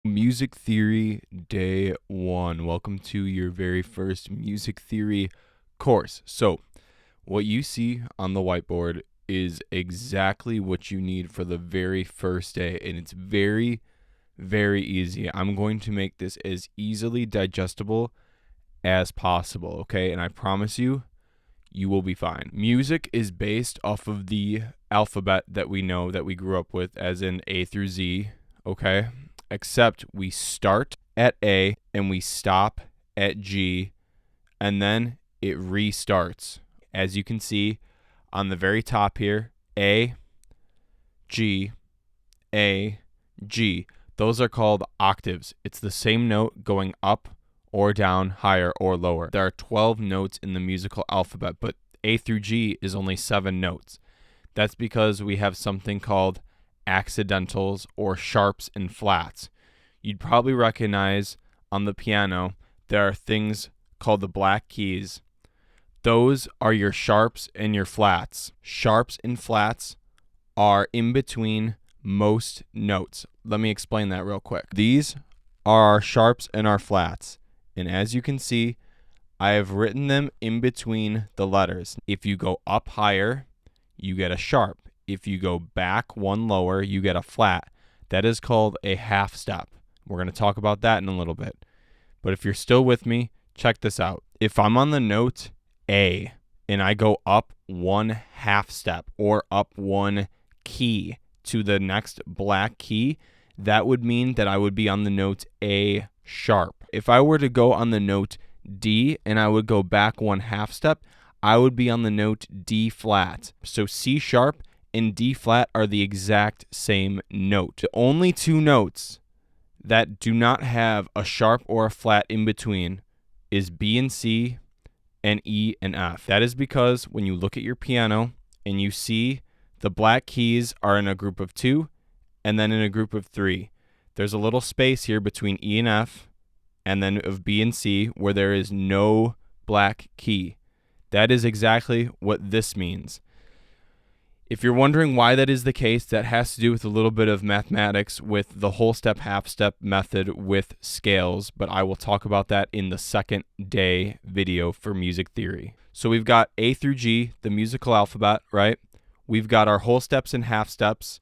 Music Theory Day 1. Welcome to your very first music theory course. So, what you see on the whiteboard is exactly what you need for the very first day, and it's very, very easy. I'm going to make this as easily digestible as possible, okay? And I promise you, you will be fine. Music is based off of the alphabet that we know that we grew up with, as in A through Z, okay? Except we start at A and we stop at G, and then it restarts. As you can see on the very top here, A, G, A, G. Those are called octaves. It's the same note going up or down, higher or lower. There are 12 notes in the musical alphabet, but A through G is only 7 notes. That's because we have something called accidentals or sharps and flats. You'd probably recognize on the piano there are things called the black keys. Those are your sharps and your flats. Sharps and flats are in between most notes. Let me explain that real quick. These are our sharps and our flats. And as you can see, I have written them in between the letters. If you go up higher, you get a sharp. If you go back one lower, you get a flat. That is called a half step. We're going to talk about that in a little bit. But if you're still with me, check this out. If I'm on the note A and I go up one half step or up one key to the next black key, that would mean that I would be on the note A sharp. If I were to go on the note D and I would go back one half step, I would be on the note D flat. So C sharp and D flat are the exact same note. The only two notes that do not have a sharp or a flat in between is B and C and E and F. That is because when you look at your piano and you see the black keys are in a group of 2 and then in a group of 3, there's a little space here between E and F and then of B and C where there is no black key. That is exactly what this means. If you're wondering why that is the case, that has to do with a little bit of mathematics with the whole step, half step method with scales, but I will talk about that in the second day video for music theory. So we've got A through G, the musical alphabet, right? We've got our whole steps and half steps,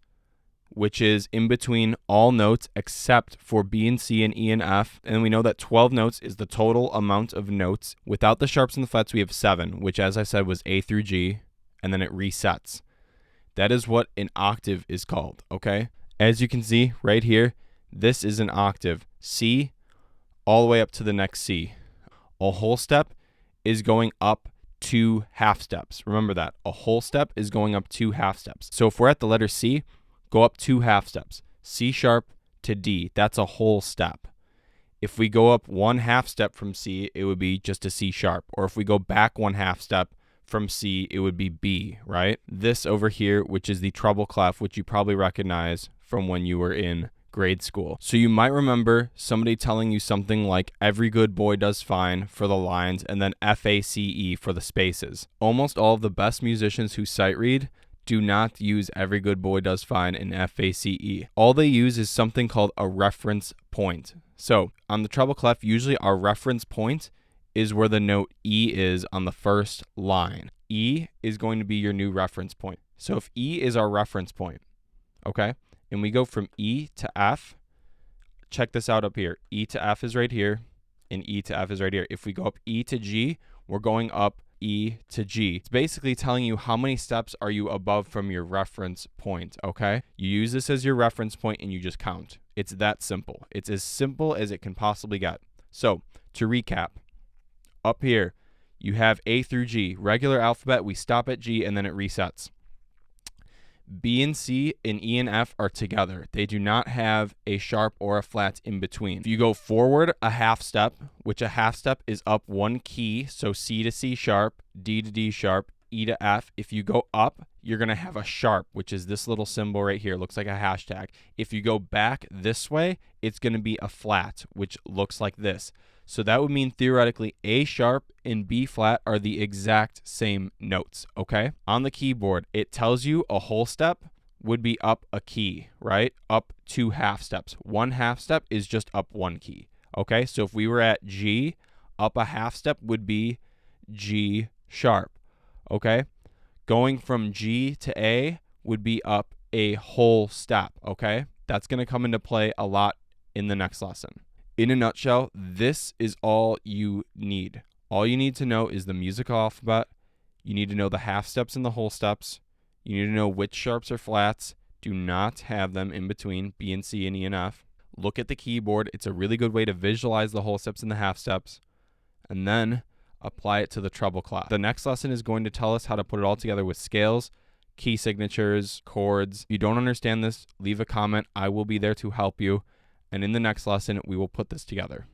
which is in between all notes except for B and C and E and F. And we know that 12 notes is the total amount of notes. Without the sharps and the flats, we have 7, which, as I said, was A through G, and then it resets. That is what an octave is called, okay? As you can see right here, this is an octave. C all the way up to the next C. A whole step is going up 2 half steps. Remember that. A whole step is going up 2 half steps. So if we're at the letter C, go up 2 half steps. C sharp to D. That's a whole step. If we go up 1 half step from C, it would be just a C sharp. Or if we go back 1 half step from C, it would be B, right? This over here, which is the treble clef, which you probably recognize from when you were in grade school. So you might remember somebody telling you something like every good boy does fine for the lines and then FACE for the spaces. Almost all of the best musicians who sight read do not use every good boy does fine in FACE. All they use is something called a reference point. So on the treble clef, usually our reference point is where the note E is on the first line. E is going to be your new reference point. So if E is our reference point, okay, and we go from E to F, check this out up here. E to F is right here, and E to F is right here. If we go up E to G, we're going up E to G. It's basically telling you how many steps are you above from your reference point, okay? You use this as your reference point and you just count. It's that simple. It's as simple as it can possibly get. So to recap, up here, you have A through G. Regular alphabet, we stop at G and then it resets. B and C and E and F are together. They do not have a sharp or a flat in between. If you go forward a half step, which a half step is up 1 key, so C to C sharp, D to D sharp, E to F. If you go up, you're going to have a sharp, which is this little symbol right here. Looks like a hashtag. If you go back this way, it's going to be a flat, which looks like this. So that would mean theoretically A sharp and B flat are the exact same notes, okay? On the keyboard, it tells you a whole step, would be up a key, right? Up 2 half steps. 1 half step is just up 1 key. Okay, so if we were at G, up a half step would be G sharp. Okay, going from G to A would be up a whole step. Okay, that's going to come into play a lot in the next lesson. In a nutshell, this is all you need. All you need to know is the musical alphabet. You need to know the half steps and the whole steps. You need to know which sharps are flats. Do not have them in between B and C and E and F. Look at the keyboard. It's a really good way to visualize the whole steps and the half steps. And then apply it to the treble clef. The next lesson is going to tell us how to put it all together with scales, key signatures, chords. If you don't understand this, leave a comment. I will be there to help you. And in the next lesson, we will put this together.